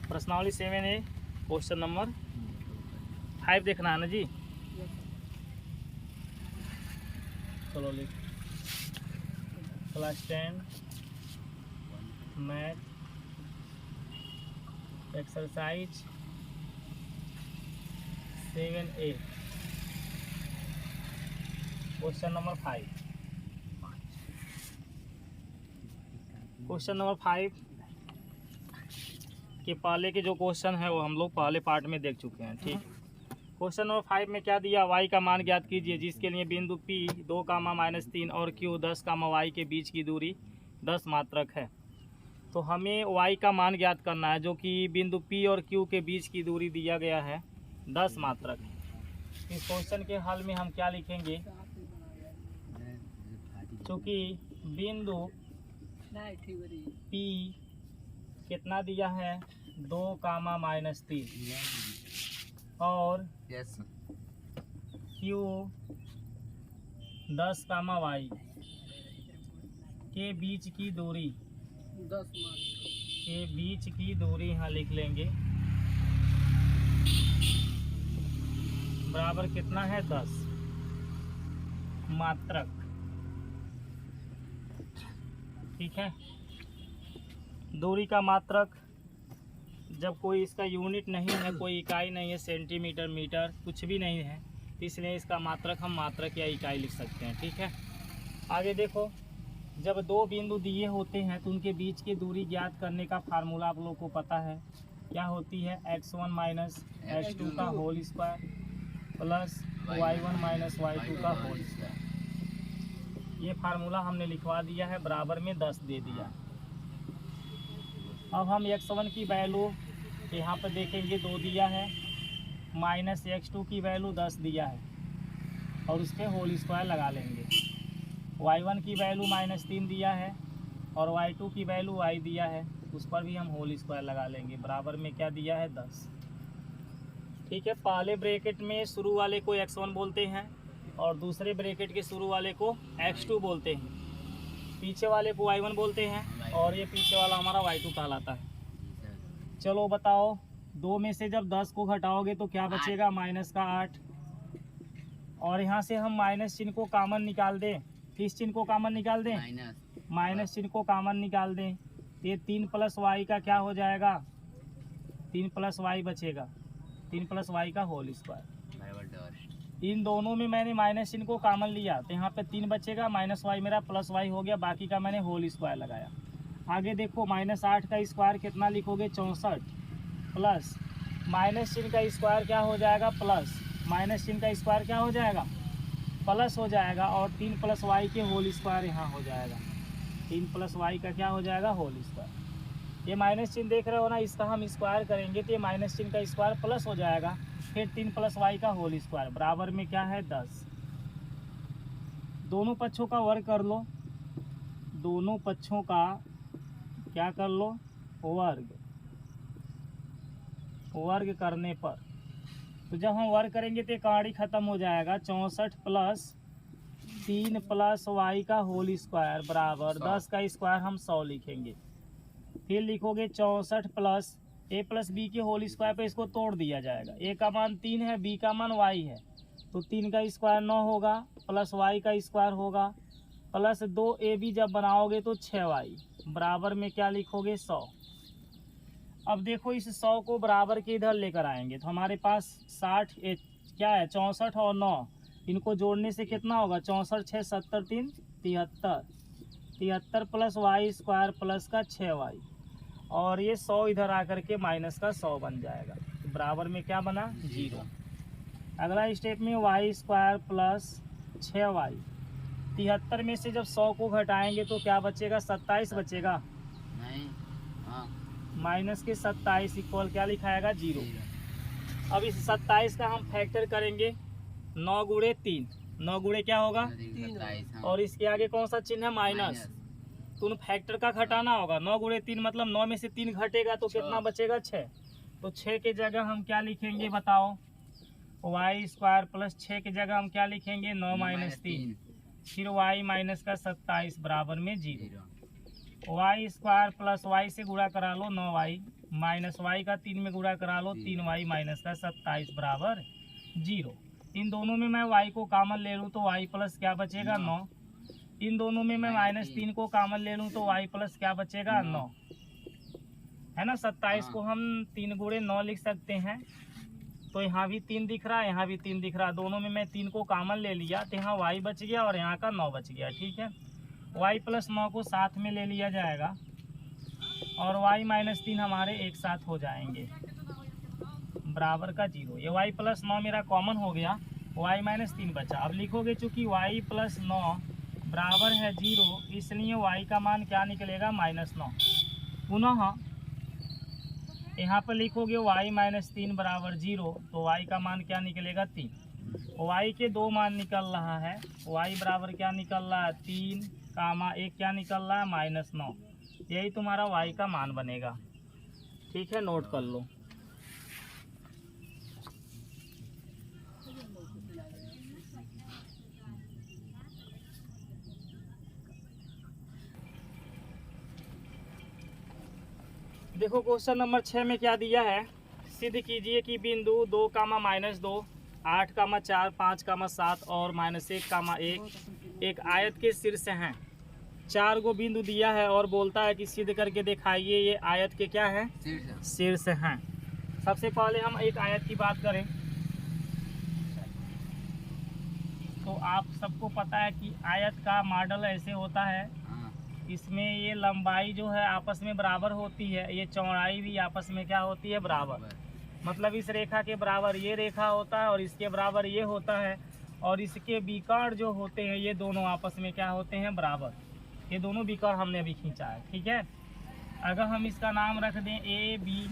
प्रश्नावली 7A question number 5 देखना है ना जी। चलो लिख। Class 10 math exercise 7A question number 5। Question number 5 के पहले के जो क्वेश्चन है वो हम लोग पहले पार्ट में देख चुके हैं। ठीक, क्वेश्चन नंबर 5 में क्या दिया, y का मान ज्ञात कीजिए जिसके लिए बिंदु P 2, -3 और Q 10, y के बीच की दूरी 10 मात्रक है। तो हमें y का मान ज्ञात करना है जो कि बिंदु P और Q के बीच की दूरी दिया गया है 10 मात्रक। इस क्वेश्चन के हल में हम क्या लिखेंगे, चूँकि बिंदु P कितना दिया है 2, -3 और Q 10, y के बीच की दूरी 10 के बीच की दूरी यहाँ लिख लेंगे बराबर कितना है 10 मात्रक। ठीक है, दूरी का मात्रक जब कोई इसका यूनिट नहीं है, कोई इकाई नहीं है, सेंटीमीटर मीटर कुछ भी नहीं है, इसलिए इसका मात्रक हम मात्रक या इकाई लिख सकते हैं। ठीक है, आगे देखो, जब दो बिंदु दिए होते हैं तो उनके बीच की दूरी ज्ञात करने का फार्मूला आप लोगों को पता है, क्या होती है x1 - x2 का whole square plus y1 - y2 का होल स्क्वायर। ये फार्मूला हमने लिखवा दिया है, बराबर में 10 दे दिया। अब हम x1 की वैल्यू यहाँ पर देखेंगे 2 दिया है, -x2 की वैल्यू 10 दिया है और उस पर होल स्क्वायर लगा लेंगे। y1 की वैल्यू -3 दिया है और y2 की वैल्यू y दिया है, उस पर भी हम होल स्क्वायर लगा लेंगे। बराबर में क्या दिया है 10। ठीक है, पहले ब्रैकेट में शुरू वाले को x1 बोलते हैं और दूसरे ब्रैकेट के शुरू वाले को x2 बोलते हैं, पीछे वाले को y1 बोलते हैं और ये पीछे वाला हमारा y2 कहलाता है। चलो बताओ, 2 में से जब 10 को घटाओगे तो क्या बचेगा, -8। और यहाँ से हम माइनस चिन्ह को कॉमन निकाल दें, किस चिन्ह को कॉमन निकाल दें, माइनस चिन्ह को कॉमन निकाल दें, तो ये 3 + y का क्या हो जाएगा, 3 + y बचेगा, 3 + y का होल स्क्वायर। इन दोनों में मैंने माइनस चिन्ह को कॉमन लिया तो यहाँ पे 3 बचेगा, -y मेरा +y हो गया, बाकी का मैंने होल स्क्वायर लगाया। आगे देखो, -8 का स्क्वायर कितना लिखोगे 64 प्लस माइनस चिन्ह का स्क्वायर क्या हो जाएगा प्लस, माइनस चिन्ह का स्क्वायर क्या हो जाएगा प्लस हो जाएगा और 3 + y के होल स्क्वायर यहाँ हो जाएगा, 3 + y का क्या हो जाएगा होल स्क्वायर। ये माइनस चिन्ह देख रहे हो ना, इसका हम स्क्वायर करेंगे तो ये माइनस चिन्ह का स्क्वायर प्लस हो जाएगा, फिर 3 + y का होल स्क्वायर बराबर में क्या है 10। दोनों पक्षों का वर्ग कर लो, दोनों पक्षों का क्या कर लो वर्ग, वर्ग करने पर तो जब हम वर्ग करेंगे तो कहाड़ी खत्म हो जाएगा, 64 प्लस 3 + y का होल स्क्वायर बराबर 10 का स्क्वायर हम 100 लिखेंगे। फिर लिखोगे 64 प्लस a + b के होल स्क्वायर पे इसको तोड़ दिया जाएगा, a का मान 3 है, b का मान y है, तो 3 का स्क्वायर 9 होगा प्लस y का स्क्वायर होगा प्लस 2ab जब बनाओगे तो 6y बराबर में क्या लिखोगे 100। अब देखो, इस 100 को बराबर के इधर लेकर आएंगे तो हमारे पास 60 क्या है 64 और 9, इनको जोड़ने से कितना होगा 64 6 70 3 73, 73 + y स्क्वायर प्लस का 6y और ये 100 इधर आकर के माइनस का 100 बन जाएगा, तो बराबर में क्या बना 0। अगला स्टेप में y स्क्वायर प्लस 6y, 73 में से जब 100 को घटाएंगे तो क्या बचेगा 27 बचेगा, माइनस के 27 इक्वल क्या लिखाएगा 0। अब इस 27 का हम फैक्टर करेंगे, 9 × 3, 9 × क्या होगा 3 और इसके आगे कौन सा चिन्ह है माइनस, तो उन फैक्टर का घटाना होगा। 9 × 3 मतलब 9 में से 3 घटेगा तो कितना बचेगा 6, तो 6 के जगह हम क्या लिखेंगे बताओ, y स्क्वायर प्लस 6 की जगह हम क्या लिखेंगे 9 - 3, फिर y माइनस का 27 बराबर में 0। y स्क्वायर प्लस y से गुणा करा लो 9y माइनस वाई का 3 में गुणा करा लो, 3y माइनस का 27 बराबर 0। इन दोनों में मैं y को कॉमन ले लूँ तो y प्लस क्या बचेगा 9। इन दोनों में मैं -3 को कॉमन ले लूँ तो y प्लस क्या बचेगा 9, है ना। 27 को हम 3 गुणे 9 लिख सकते हैं। तो यहाँ भी 3 दिख रहा है, यहाँ भी 3 दिख रहा है। दोनों में मैं 3 को कॉमन ले लिया तो यहाँ y बच गया और यहाँ का 9 बच गया। ठीक है, y प्लस 9 को साथ में ले लिया जाएगा और y माइनस 3 हमारे एक साथ हो जाएंगे बराबर का 0। ये y प्लस 9 मेरा कॉमन हो गया, y माइनस 3 बचा। अब लिखोगे चूँकि y प्लस 9 बराबर है 0, इसलिए y का मान क्या निकलेगा -9। पुनः यहाँ पर लिखोगे y माइनस 3 बराबर 0, तो y का मान क्या निकलेगा 3। y के दो मान निकल रहा है, y बराबर क्या निकल रहा है 3, एक क्या निकल रहा है -9। यही तुम्हारा y का मान बनेगा। ठीक है, नोट कर लो। देखो क्वेश्चन नंबर 6 में क्या दिया है। सिद्ध कीजिए कि बिंदु 2, -2, 8, 4, 5, 7 और -1, एक आयत के शीर्ष हैं। 4 गो बिंदु दिया है और बोलता है कि सिद्ध करके दिखाइए ये आयत के क्या है, शीर्ष हैं। सबसे पहले हम एक आयत की बात करें तो आप सबको पता है कि आयत का मॉडल ऐसे होता है, इसमें ये लंबाई जो है आपस में बराबर होती है, ये चौड़ाई भी आपस में क्या होती है, बराबर। मतलब इस रेखा के बराबर ये रेखा होता है और इसके बराबर ये होता है, और इसके विकर्ण जो होते हैं ये दोनों आपस में क्या होते हैं, बराबर। ये दोनों विकर्ण हमने अभी खींचा है। ठीक है, अगर हम इसका नाम रख दें ABCD,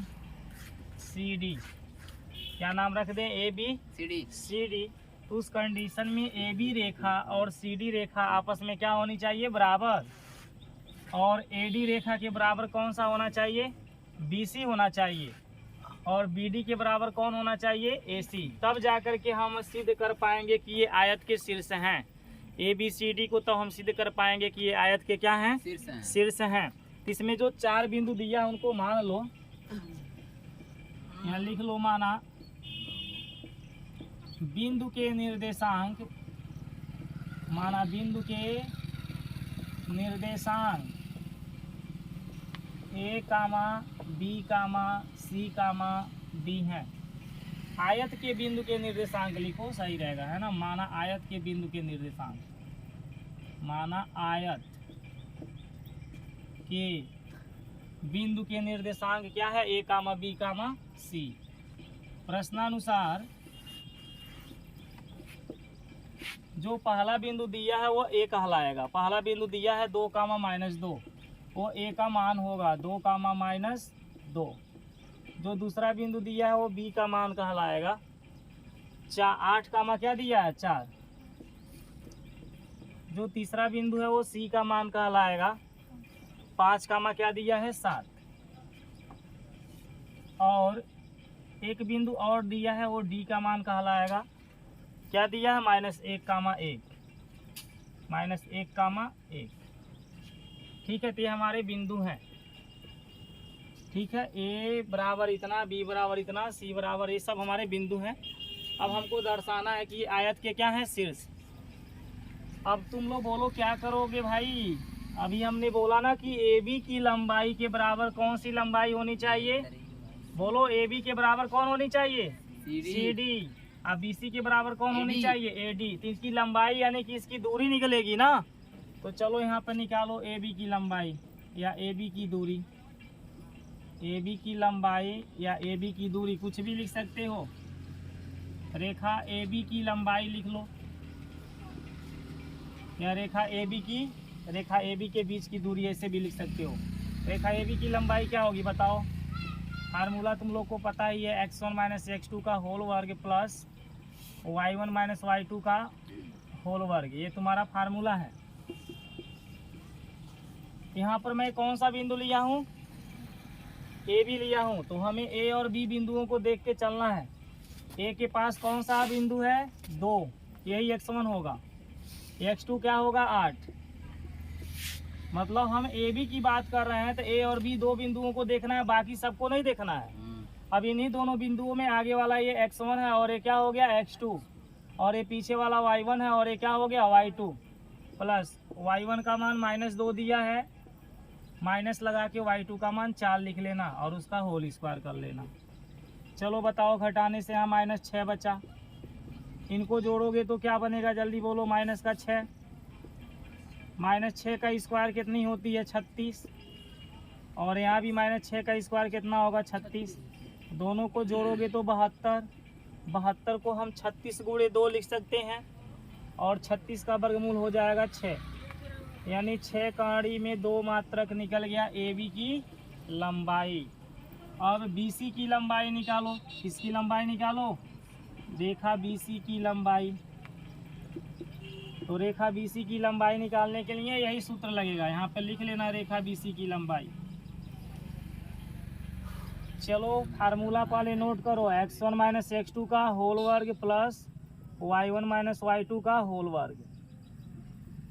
क्या नाम रख दें ABCD, तो उस कंडीशन में AB रेखा और CD रेखा आपस में क्या होनी चाहिए, बराबर। और AD रेखा के बराबर कौन सा होना चाहिए, BC होना चाहिए। और BD के बराबर कौन होना चाहिए, AC। तब जाकर के हम सिद्ध कर पाएंगे कि ये आयत के शीर्ष हैं। ABCD को तो हम सिद्ध कर पाएंगे कि ये आयत के क्या हैं, शीर्ष हैं। इसमें जो 4 बिंदु दिया है उनको मान लो, यहाँ लिख लो। माना बिंदु के निर्देशांक, माना बिंदु के निर्देशांक A, B, C, D हैं। आयत के बिंदु के निर्देशांक लिखो, सही रहेगा, है ना। माना आयत के बिंदु के निर्देशांक, माना आयत के बिंदु के निर्देशांक क्या है, A, B, C। प्रश्नानुसार जो पहला बिंदु दिया है वो A कहलाएगा। पहला बिंदु दिया है 2, -2, वो A का मान होगा 2, -2। जो दूसरा बिंदु दिया है वो B का मान कहलाएगा 8, क्या दिया है 4। जो तीसरा बिंदु है वो C का मान कहलाएगा 5, क्या दिया है 7। और एक बिंदु और दिया है वो D का मान कहलाएगा, क्या दिया है -1, -1, ठीक है। तो ये हमारे बिंदु हैं। ठीक है, A बराबर इतना, B बराबर इतना, C बराबर, ये सब हमारे बिंदु हैं। अब हमको दर्शाना है कि आयत के क्या है, शीर्ष। अब तुम लोग बोलो क्या करोगे भाई। अभी हमने बोला ना कि AB की लंबाई के बराबर कौन सी लंबाई होनी चाहिए, बोलो। AB के बराबर कौन होनी चाहिए, CD। अब BC के बराबर कौन होनी चाहिए, AD। तो इसकी लंबाई यानी कि इसकी दूरी निकलेगी ना। तो चलो यहाँ पर निकालो AB की लंबाई या AB की दूरी, AB की लंबाई या AB की दूरी, कुछ भी लिख सकते हो। रेखा AB की लंबाई लिख लो, या रेखा AB के बीच की दूरी ऐसे भी लिख सकते हो। रेखा AB की लंबाई क्या होगी बताओ। फार्मूला तुम लोग को पता ही है, x1 - x2 का होल वर्ग प्लस y1 - y2 का होल वर्ग। ये तुम्हारा फार्मूला है। यहाँ पर मैं कौन सा बिंदु लिया हूँ, A भी लिया हूँ। तो हमें A और B बिंदुओं को देख के चलना है। A के पास कौन सा बिंदु है, 2, यही x1 होगा। x2 क्या होगा 8, मतलब हम ए बी की बात कर रहे हैं तो ए और बी दो बिंदुओं को देखना है, बाकी सबको नहीं देखना है। अब इन्हीं दोनों बिंदुओं में आगे वाला ये x1 है और ये क्या हो गया x2, और ये पीछे वाला y1 है और ये क्या हो गया y2, प्लस y1 का मान -2 दिया है, माइनस लगा के y2 का मान 4 लिख लेना और उसका होल स्क्वायर कर लेना। चलो बताओ, घटाने से यहाँ -6 बचा, इनको जोड़ोगे तो क्या बनेगा, जल्दी बोलो। माइनस का 6, -6 का स्क्वायर कितनी होती है 36, और यहाँ भी -6 का स्क्वायर कितना होगा 36, दोनों को जोड़ोगे तो 72, 72 को हम 36 गुणे 2 लिख सकते हैं और 36 का वर्गमूल हो जाएगा 6, यानी 6 कड़ी में 2 मात्रक निकल गया ए बी की लंबाई। अब बी सी की लंबाई निकालो, किसकी लंबाई निकालो, रेखा बी सी की लंबाई। तो रेखा बी सी की लंबाई निकालने के लिए यही सूत्र लगेगा, यहाँ पे लिख लेना रेखा बी सी की लंबाई। चलो फार्मूला पहले नोट करो, x1 माइनस x2 का होल वर्ग प्लस y1 माइनस y2 का होल वर्ग।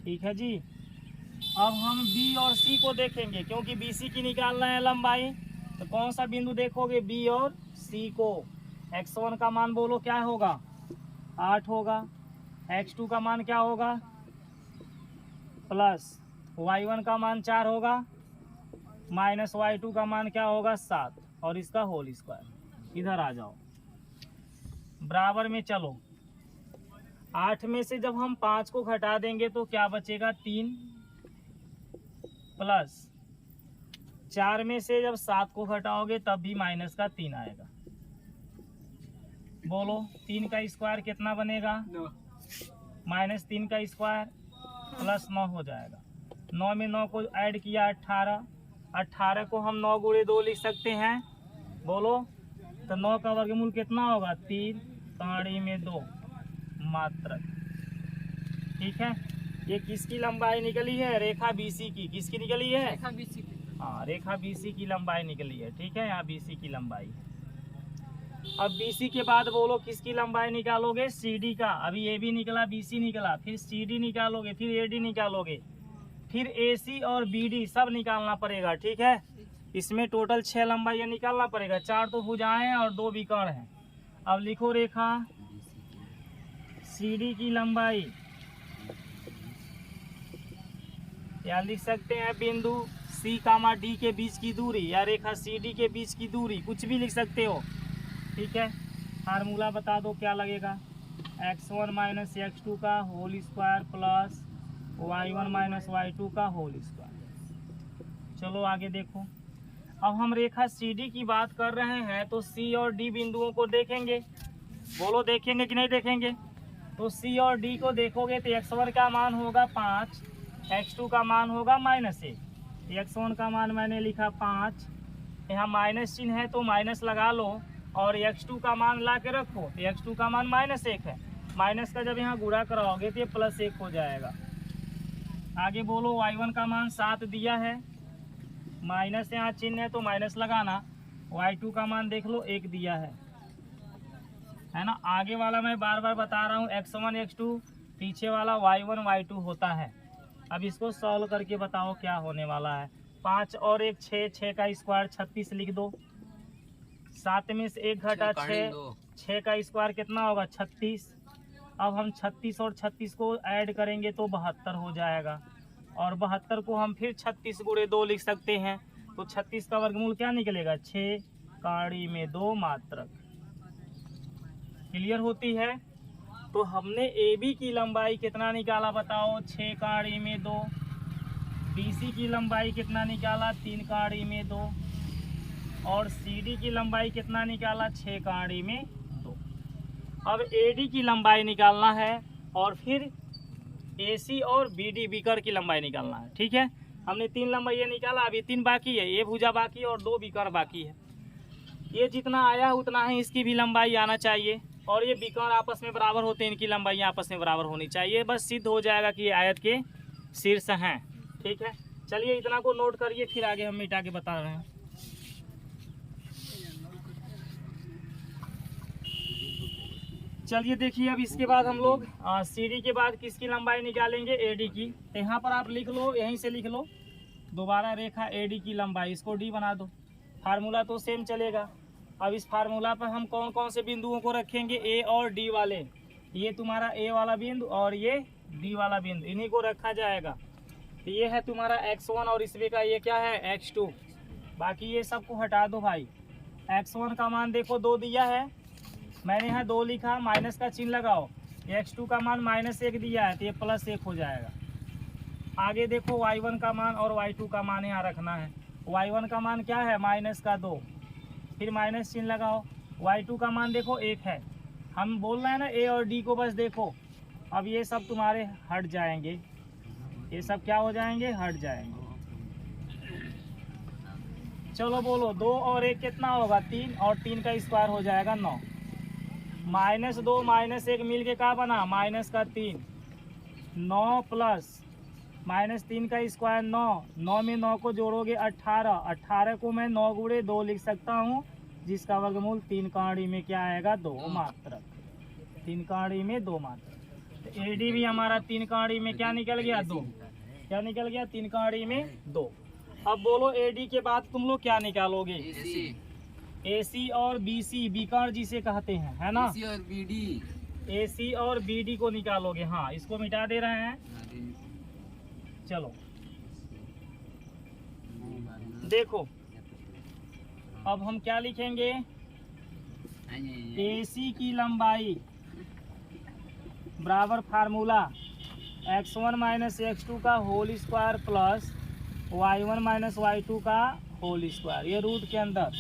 ठीक है जी। अब हम b और c को देखेंगे, क्योंकि बी सी की निकालना है लंबाई, तो कौन सा बिंदु देखोगे, b और c को। x1 का मान बोलो क्या होगा, 8 होगा, x2 का मान क्या होगा, प्लस y1 का मान 4 होगा, माइनस y2 का मान क्या होगा 7, और इसका होल स्क्वायर। इधर आ जाओ, बराबर में चलो। 8 में से जब हम 5 को घटा देंगे तो क्या बचेगा 3, प्लस 4 में से जब 7 को घटाओगे तब भी माइनस का 3 आएगा। बोलो 3 का स्क्वायर कितना बनेगा, -3 का स्क्वायर प्लस 9 हो जाएगा। 9 में 9 को ऐड किया 18, 18 को हम 9 गुणे 2 लिख सकते हैं। बोलो तो 9 का वर्गमूल कितना होगा, 3 कड़ी में 2 मात्रक। ठीक है, ये किसकी लंबाई निकली है, रेखा बीसी की। किसकी निकली है, रेखा बीसी की। हाँ, रेखा बीसी की लंबाई निकली है। ठीक है, यहाँ बीसी की लंबाई। अब बीसी के बाद बोलो किसकी लंबाई निकालोगे, सीडी का। अभी ए बी निकला, बीसी निकला, फिर सीडी निकालोगे, फिर एडी निकालोगे, फिर एसी और बीडी सब निकालना पड़ेगा। ठीक है, इसमें टोटल 6 लंबाई निकालना पड़ेगा। 4 तो भुजाएं हैं और 2 विकर्ण हैं। अब लिखो रेखा सीडी की लंबाई, या लिख सकते हैं बिंदु सी कामा डी के बीच की दूरी, या रेखा सी डी के बीच की दूरी, कुछ भी लिख सकते हो। ठीक है, फार्मूला बता दो क्या लगेगा, x1 माइनस x2 का whole square plus y1 minus y2 का होल स्क्वायर। चलो आगे देखो। अब हम रेखा CD की बात कर रहे हैं तो C और D बिंदुओं को देखेंगे। बोलो देखेंगे कि नहीं देखेंगे। तो C और D को देखोगे तो x1 का मान होगा 5, x2 का मान होगा -1। x1 का मान मैंने लिखा 5, यहाँ माइनस चिन्ह है तो माइनस लगा लो, और x2 का मान ला के रखो तो x2 का मान -1 है। माइनस का जब यहाँ गुणा कराओगे तो ये +1 हो जाएगा। आगे बोलो y1 का मान 7 दिया है, माइनस यहाँ चिन्ह है तो माइनस लगाना। y2 का मान देख लो 1 दिया है ना। आगे वाला मैं बार बार बता रहा हूँ, x1 x2, पीछे वाला y1 y2 होता है। अब इसको सॉल्व करके बताओ क्या होने वाला है। 5 और 1 6, 6 का स्क्वायर 36 लिख दो। 7 में से 1 घटा 6, 6 का स्क्वायर कितना होगा 36। अब हम 36 और 36 को ऐड करेंगे तो 72 हो जाएगा, और 72 को हम फिर 36 गुणे 2 लिख सकते हैं। तो 36 का वर्गमूल क्या निकलेगा, 6 कड़ी में 2 मात्रक। क्लियर होती है। तो हमने ए बी की लंबाई कितना निकाला बताओ, 6 कड़ी में 2। बी सी की लंबाई कितना निकाला, 3 कड़ी में 2। और सी डी की लंबाई कितना निकाला, 6 कड़ी में 2। अब ए डी की लंबाई निकालना है, और फिर ए सी और बी डी विकर्ण की लंबाई निकालना है। ठीक है, हमने 3 लंबाई निकाला, अभी 3 बाकी है, ये भुजा बाकी है और 2 विकर्ण बाकी है। ये जितना आया उतना ही इसकी भी लंबाई आना चाहिए, और ये विकर्ण आपस में बराबर होते हैं, इनकी लंबाई आपस में बराबर होनी चाहिए। बस सिद्ध हो जाएगा कि ये आयत के शीर्ष हैं। ठीक है, चलिए इतना को नोट करिए, फिर आगे हम मिटा के बता रहे हैं। चलिए देखिए, अब इसके बाद हम लोग सी डी के बाद किसकी लंबाई निकालेंगे, ए डी की। तो यहाँ पर आप लिख लो, यहीं से लिख लो, दोबारा रेखा AD की लंबाई, इसको D बना दो। फार्मूला तो सेम चलेगा। अब इस फार्मूला पर हम कौन कौन से बिंदुओं को रखेंगे, A और D वाले। ये तुम्हारा A वाला बिंदु और ये D वाला बिंदु, इन्हीं को रखा जाएगा। तो ये है तुम्हारा x1 और इसमें का ये क्या है x2। बाकी ये सबको हटा दो भाई। x1 का मान देखो 2 दिया है, मैंने यहाँ 2 लिखा, माइनस का चिन्ह लगाओ। x2 का मान -1 दिया है तो ये +1 हो जाएगा। आगे देखो y1 का मान और y2 का मान यहाँ रखना है। y1 का मान क्या है -2, फिर माइनस चिन्ह लगाओ। y2 का मान देखो 1 है। हम बोल रहे हैं ना A और D को बस देखो। अब ये सब तुम्हारे हट जाएंगे, ये सब क्या हो जाएंगे, हट जाएंगे। चलो बोलो 2 और 1 कितना होगा, 3, और 3 का स्क्वायर हो जाएगा 9। -2 -1 मिल के क्या बना, -3। 9 प्लस -3 का स्क्वायर 9, 9 में 9 को जोड़ोगे 18, 18 को मैं 9 गुणे 2 लिख सकता हूँ, जिसका वर्गमूल 3 काड़ी में क्या आएगा, 2 मात्रक। 3 काड़ी में 2 मात्रक। तो AD भी हमारा 3 काड़ी में क्या निकल गया, 2। क्या निकल गया, 3 काड़ी में 2। अब बोलो AD के बाद तुम लोग क्या निकालोगे, AC और BC, बीकार जिसे कहते हैं, है ना। AC और BD, AC और BD को निकालोगे। हाँ, इसको मिटा दे रहे हैं। चलो देखो, अब हम क्या लिखेंगे, AC की लंबाई बराबर फार्मूला x1 - x2 का whole square plus y1 - y2 का होल स्क्वायर, ये रूट के अंदर।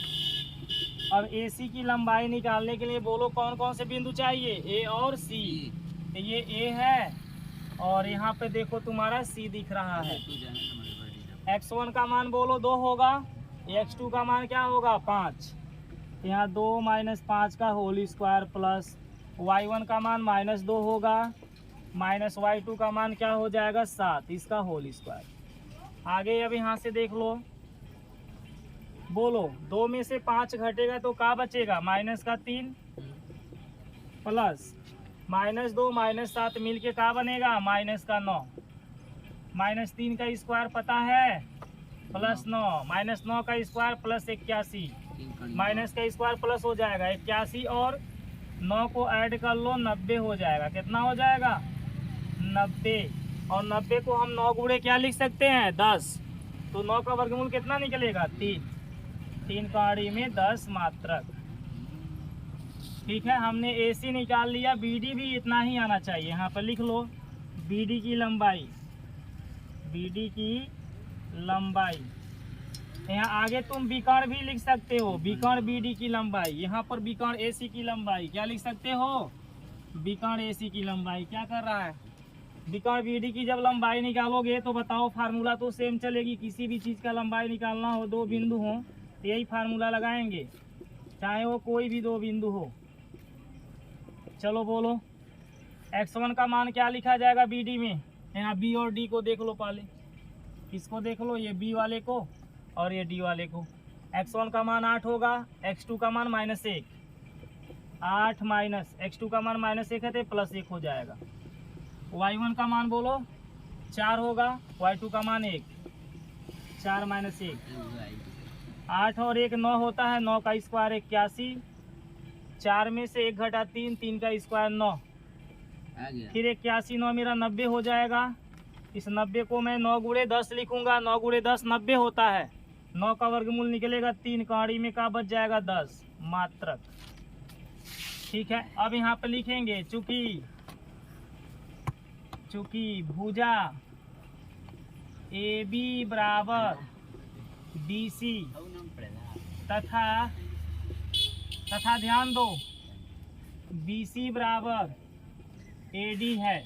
अब AC की लंबाई निकालने के लिए बोलो कौन कौन से बिंदु चाहिए, A और C। तो ये A है और यहाँ पे देखो तुम्हारा C दिख रहा है। x1 का मान बोलो 2 होगा, x2 का मान क्या होगा, 5। यहाँ 2 - 5 का होल स्क्वायर प्लस y1 का मान -2 होगा, माइनस y2 का मान क्या हो जाएगा, 7, इसका होल स्क्वायर। आगे अब यहाँ से देख लो, बोलो 2 में से 5 घटेगा तो क्या बचेगा, -3 प्लस -2 -7 मिल के क्या बनेगा, -9। -3 का स्क्वायर पता है, +9, -9 का स्क्वायर प्लस 81, माइनस का स्क्वायर प्लस हो जाएगा 81 और 9 को ऐड कर लो, 90 हो जाएगा। कितना हो जाएगा, 90। और 90 को हम 9 गुणे क्या लिख सकते हैं, 10। तो 9 का वर्गमूल कितना निकलेगा, 3। 3 काड़ी में 10 मात्रक। ठीक है, हमने AC निकाल लिया, BD भी इतना ही आना चाहिए। यहाँ पर लिख लो BD की लंबाई, BD की लंबाई। यहाँ आगे तुम बीकर्ण भी लिख सकते हो, बीकर्ण BD की लंबाई। यहाँ पर बीकर्ण AC की लंबाई क्या लिख सकते हो, बीकर्ण AC की लंबाई। क्या कर रहा है, बीकर्ण BD की जब लंबाई निकालोगे तो बताओ फार्मूला तो सेम चलेगी। किसी भी चीज़ का लंबाई निकालना हो, 2 बिंदु हो तो यही फार्मूला लगाएंगे, चाहे वो कोई भी 2 बिंदु हो। चलो बोलो x1 का मान क्या लिखा जाएगा BD में, यहाँ B और D को देख लो पहले। इसको देख लो, ये B वाले को और ये D वाले को। x1 का मान 8 होगा, x2 का मान -1, 8 माइनस x2 का मान -1 है तो +1 हो जाएगा। y1 का मान बोलो 4 होगा, y2 का मान 1, 4 - 1, 8 और 1 9 होता है, 9 का स्क्वायर 81, 4 में से 1 घटा 3, 3 का स्क्वायर 9, फिर 81 9 मेरा 90 हो जाएगा। इस 90 को मैं 9 गुणे 10 लिखूंगा, 9 गुणे 10 90 होता है। 9 का वर्गमूल निकलेगा 3, काड़ी में का बच जाएगा 10 मात्रक। ठीक है, अब यहाँ पे लिखेंगे चूंकि भुजा AB बराबर BC तथा ध्यान दो BC बराबर AD है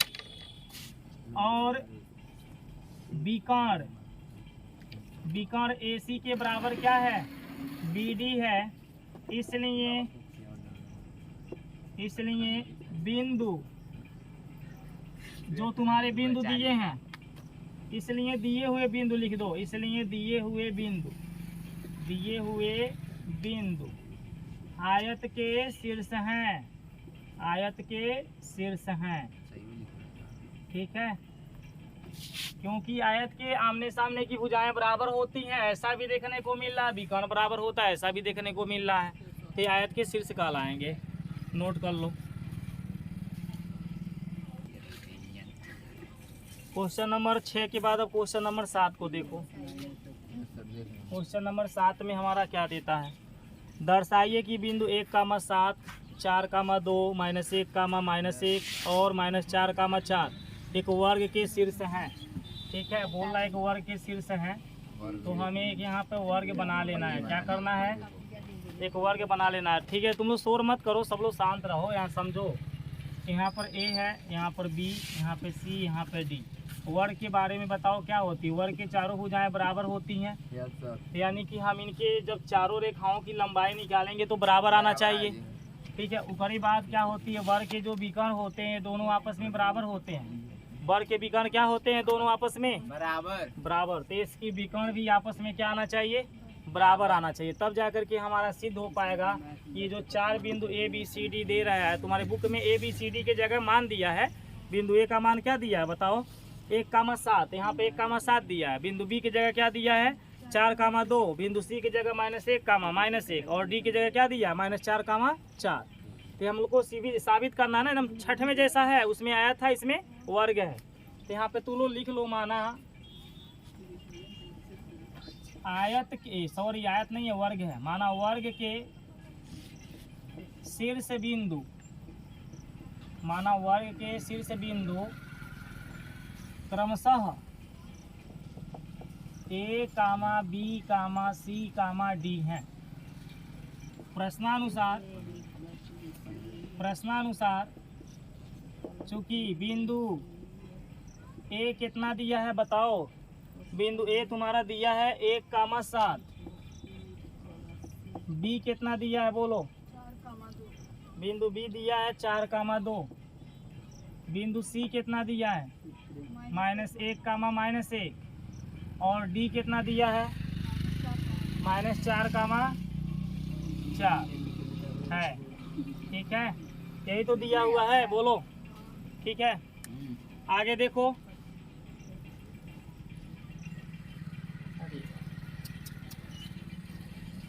और बीकर्ण AC के बराबर क्या है, BD है। इसलिए बिंदु जो तुम्हारे बिंदु दिए हैं, इसलिए दिए हुए बिंदु लिख दो। इसलिए दिए हुए बिंदु आयत के शीर्ष हैं। ठीक है। क्योंकि आयत के आमने सामने की भुजाएं बराबर होती हैं, ऐसा भी देखने को मिल रहा है, विकर्ण बराबर होता है, ऐसा भी देखने को मिल रहा है, तो ये आयत के शीर्ष कहलाएंगे। नोट कर लो। क्वेश्चन नंबर 6 के बाद अब क्वेश्चन नंबर 7 को देखो। क्वेश्चन नंबर 7 में हमारा क्या देता है, दर्शाइए कि बिंदु 1,7, 4,2, -1, और -4,4 एक वर्ग के शीर्ष हैं। ठीक है, बोल रहा है एक वर्ग के शीर्ष हैं, तो हमें एक यहाँ पे वर्ग बना लेना है। क्या करना है, एक वर्ग बना लेना है। ठीक है, तुम लोग शोर मत करो, सब लोग शांत रहो, यहाँ समझो। यहाँ पर ए है, यहाँ पर बी, यहाँ पे सी, यहाँ पे डी। वर्ग के बारे में बताओ क्या होती है। वर्ग के चारों भुजाएं बराबर होती हैं, यानी कि हम इनके जब चारों रेखाओं की लंबाई निकालेंगे तो बराबर आना चाहिए। ठीक है, ऊपरी बात क्या होती है, वर्ग के जो विकर्ण होते हैं दोनों आपस में बराबर होते हैं। वर्ग के विकर्ण क्या होते हैं, दोनों आपस में बराबर। तो इसकी विकर्ण भी आपस में क्या आना चाहिए, बराबर आना चाहिए, तब जाकर के हमारा सिद्ध हो पाएगा। ये जो 4 बिंदु ए बी सी डी दे रहा है, तुम्हारे बुक में ए बी सी डी के जगह मान दिया है। बिंदु ए का मान क्या दिया है बताओ, 1,7, यहाँ पे 1,7 दिया है। बिंदु बी की जगह क्या दिया है, 4,2। बिंदु सी की जगह -1, और डी की जगह क्या दिया है, -4,4। तो हम लोग को साबित करना है ना, एकदम छठ में जैसा है उसमें आया था, इसमें वर्ग है। तो यहाँ पे तू लोग लिख लो, माना आयत के, सॉरी आयत नहीं है, वर्ग है। माना वर्ग के शीर्ष बिंदु, माना वर्ग के शीर्ष बिंदु क्रमशः A, B, C, D हैं। प्रश्नानुसार चूंकि बिंदु ए कितना दिया है बताओ, बिंदु ए तुम्हारा दिया है 1,7, बी कितना दिया है बोलो, बिंदु बी दिया है 4,2, बिंदु सी कितना दिया है -1, और डी कितना दिया है -4,4 है। ठीक है, यही तो दिया हुआ है, बोलो। ठीक है, आगे देखो।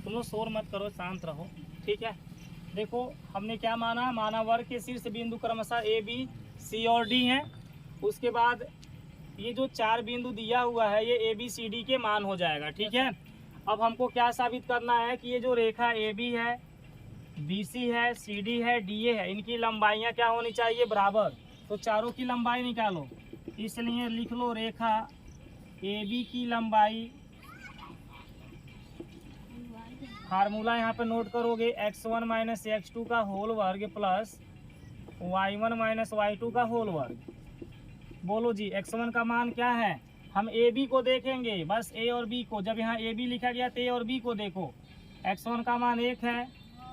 तुम लोग शोर मत करो, शांत रहो। ठीक है, देखो हमने क्या माना वर्ग के शीर्ष बिंदु क्रमशः ए बी सी और डी हैं। उसके बाद ये जो 4 बिंदु दिया हुआ है ये ए बी सी डी के मान हो जाएगा। ठीक है, अब हमको क्या साबित करना है कि ये जो रेखा ए बी है, बी सी है, सी डी है, डी ए है, इनकी लंबाइयाँ क्या होनी चाहिए, बराबर। तो चारों की लंबाई निकालो, इसलिए लिख लो रेखा ए बी की लंबाई, फार्मूला यहाँ पे नोट करोगे, x1 - x2 का होल वर्ग प्लस y1 - y2 का होल वर्ग। बोलो जी, x1 का मान क्या है, हम ए बी को देखेंगे, बस ए और बी को। जब यहाँ ए बी लिखा गया तो ए और बी को देखो। x1 का मान 1 है,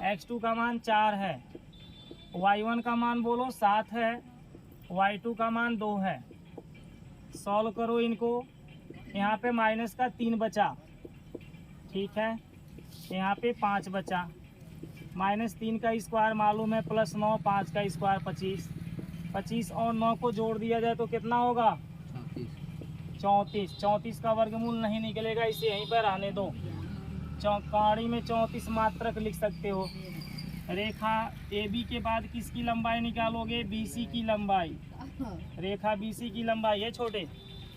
x2 का मान 4 है, y1 का मान बोलो 7 है, y2 का मान 2 है। सॉल्व करो इनको, यहाँ पे माइनस का 3 बचा। ठीक है, यहाँ पे 5 बचा, -3 का स्क्वायर मालूम है, +9, 5 का स्क्वायर 25, 25 और 9 को जोड़ दिया जाए तो कितना होगा, 34। 34 का वर्गमूल नहीं निकलेगा, इसे यहीं पर रहने दो। चौकारी में 34 मात्रक लिख सकते हो। रेखा ए बी के बाद किसकी लंबाई निकालोगे, बी सी की लंबाई। रेखा बी सी की लंबाई है, छोटे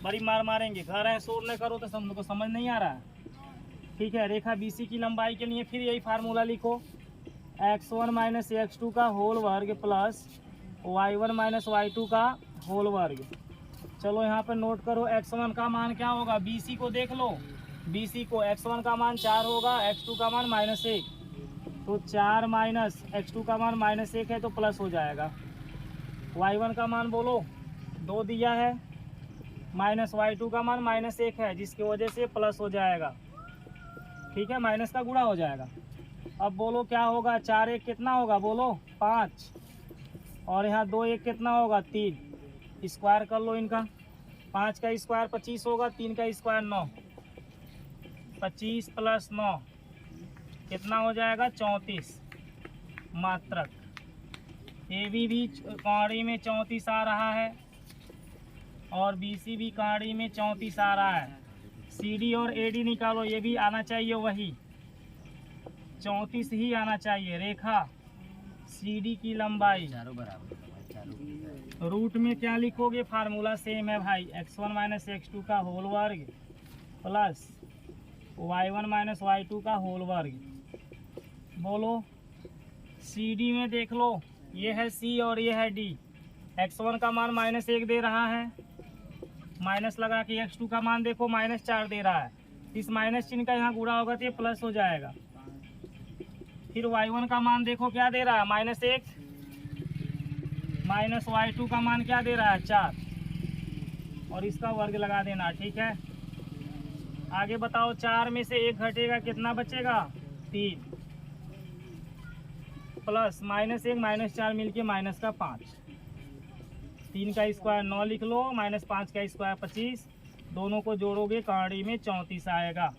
बड़ी मार मारेंगे, घर है शोर न करो तो तुमको समझ नहीं आ रहा है। ठीक है, रेखा बी सी की लंबाई के लिए फिर यही फार्मूला लिखो, x1 - x2 का होल वर्ग प्लस y1 - y2 का होल वर्ग। चलो यहाँ पर नोट करो, x1 का मान क्या होगा, बी सी को देख लो, बी सी को x1 का मान 4 होगा, x2 का मान -1, तो 4 माइनस x2 का मान -1 है तो प्लस हो जाएगा। y1 का मान बोलो 2 दिया है, -y2 का मान -1 है, जिसकी वजह से प्लस हो जाएगा। ठीक है, माइनस का गुणा हो जाएगा। अब बोलो क्या होगा, 4 1 कितना होगा बोलो 5, और यहाँ 2 1 कितना होगा 3। स्क्वायर कर लो इनका, 5 का स्क्वायर 25 होगा, 3 का स्क्वायर 9, 25 + 9 कितना हो जाएगा 34 मात्रक। ए बी भी कौड़ी में 34 आ रहा है, और BC भी कहाड़ी में 34 आ रहा है। CD और AD निकालो, ये भी आना चाहिए वही 34 ही आना चाहिए। रेखा CD की लंबाई चारों बराबर है भाई, चारों की। रूट में क्या लिखोगे? फार्मूला सेम है भाई, x1 माइनस x2 का होल वर्ग प्लस y1 माइनस y2 का होल वर्ग। बोलो CD में देख लो, ये है C और ये है D। x1 का मान -1 दे रहा है, माइनस लगा के x2 का मान देखो -4 दे रहा है। इस माइनस चिन्ह का यहाँ गुणा होगा तो ये प्लस हो जाएगा। फिर y1 का मान देखो क्या दे रहा है, -1 माइनस y2 का मान क्या दे रहा है, 4, और इसका वर्ग लगा देना। ठीक है, आगे बताओ, 4 में से 1 घटेगा, कितना बचेगा? 3 प्लस -1 -4 मिलके -5। 3 का स्क्वायर 9 लिख लो, -5 का स्क्वायर 25, दोनों को जोड़ोगे कहाड़ी में 34 आएगा।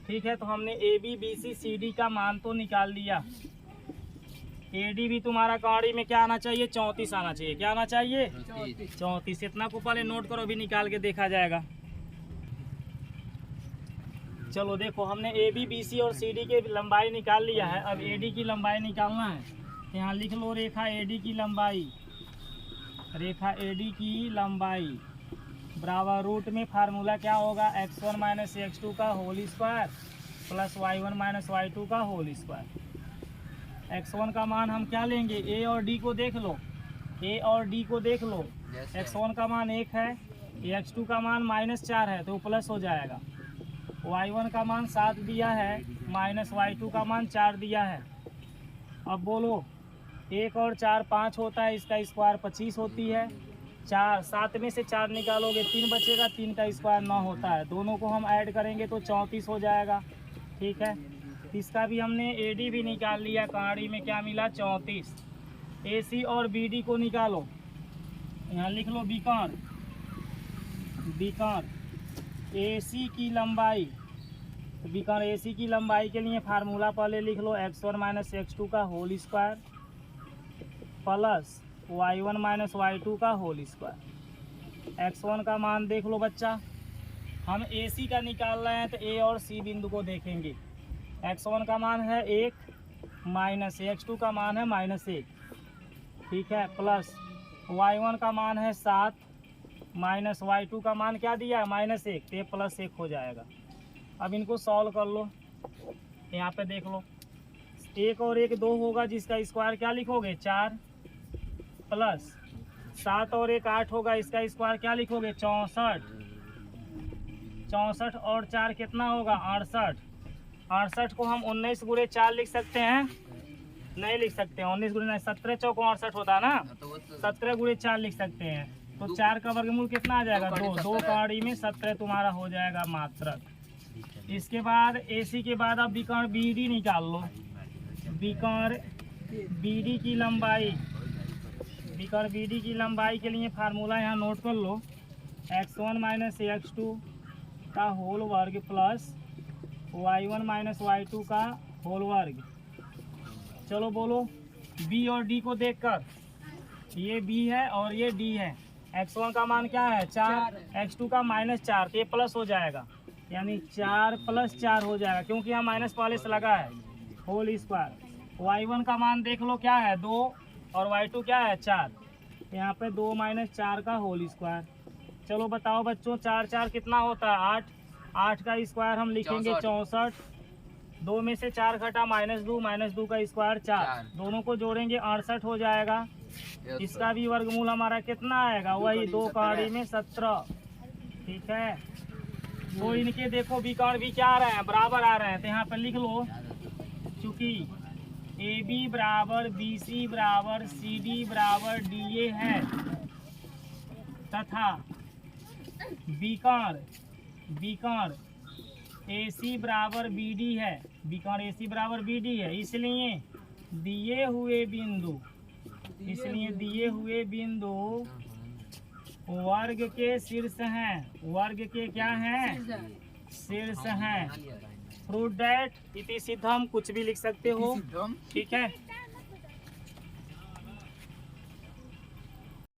ठीक है, तो हमने AB BC CD का मान तो निकाल लिया। AD भी तुम्हारा कहाड़ी में क्या आना चाहिए? 34 आना चाहिए। क्या आना चाहिए? 34। इतना को पहले नोट करो, भी निकाल के देखा जाएगा। चलो देखो, हमने AB BC और CD की लंबाई निकाल लिया है। अब AD की लंबाई निकालना है। यहाँ लिख लो रेखा AD की लंबाई, रेखा AD की लंबाई बराबर रूट में फार्मूला क्या होगा? x1 माइनस x2 का whole square plus y1 minus y2 का होल स्क्वायर। x1 का मान हम क्या लेंगे? A और D को देख लो, A और D को देख लो। x1 का मान 1 है, x2 का मान -4 है तो प्लस हो जाएगा। y1 का मान 7 दिया है, माइनस y2 का मान 4 दिया है। अब बोलो, 1 और 4 5 होता है, इसका स्क्वायर 25 होती है। 7 में से 4 निकालोगे 3 बचेगा, 3 का स्क्वायर 9 होता है। दोनों को हम ऐड करेंगे तो 34 हो जाएगा। ठीक है, इसका भी हमने AD भी निकाल लिया, कहाड़ी में क्या मिला? 34। AC और BD को निकालो, यहाँ लिख लो बीकर AC की लंबाई। तो बीकर AC की लंबाई के लिए फार्मूला पहले लिख लो, x1 माइनस x2 का whole square plus y1 minus y2 का होल स्क्वायर। x1 का मान देख लो बच्चा, हम AC का निकाल रहे हैं तो A और C बिंदु को देखेंगे। x1 का मान है 1 माइनस x2 का मान है -1। ठीक है, प्लस y1 का मान है 7 माइनस y2 का मान क्या दिया है? -1, तो +1 हो जाएगा। अब इनको सॉल्व कर लो, यहाँ पे देख लो, 1 और 1 2 होगा, जिसका स्क्वायर क्या लिखोगे? 4 प्लस 7 और 1 8 होगा, इसका स्क्वायर क्या लिखोगे? 64। 64 और 4 कितना होगा? 68। 68 को हम 19 गुणे 4 लिख सकते हैं? नहीं लिख सकते। 19 गुणे 17 चौको 68 होता है ना, 17 गुणे 4 लिख सकते हैं। तो 4 का वर्गमूल कितना आ जाएगा? 2 कहाड़ी में 17 तुम्हारा हो जाएगा मात्रक। इसके बाद AC के बाद अब बीकर BD निकाल लो। बीकर BD की लंबाई, बीकर BD की लंबाई के लिए फार्मूला यहाँ नोट कर लो, x1 माइनस x2 का होल वर्ग प्लस y1 माइनस y2 का होल वर्ग। चलो बोलो, B और D को देखकर, ये B है और ये D है। x1 का मान क्या है? 4, x2 का -4, तो ये प्लस हो जाएगा, यानी 4 + 4 हो जाएगा, क्योंकि यहाँ माइनस पहले से लगा है, होल स्क्वायर। y1 का मान देख लो क्या है? 2, और y2 क्या है? 4, यहाँ पे 2 - 4 का होल स्क्वायर। चलो बताओ बच्चों, 4 4 कितना होता है? 8। 8 का स्क्वायर हम लिखेंगे 64। 2 में से 4 घटा -2, -2 का स्क्वायर 4, दोनों को जोड़ेंगे 68 हो जाएगा। इसका भी वर्गमूल हमारा कितना आएगा? वही 2 कहाड़ी में 17। ठीक है, तो इनके देखो बीकर भी क्या आ रहे हैं? बराबर आ रहे हैं, तो यहाँ पर लिख लो, चूँकि AB बराबर BC बराबर CD बराबर DA है, तथा बीकर AC बराबर BD है, बीकर AC बराबर BD है, इसलिए दिए हुए बिंदु वर्ग के शीर्ष हैं। वर्ग के क्या हैं? शीर्ष हैं। प्रूव दैट इति सिद्धम, कुछ भी लिख सकते हो। ठीक है।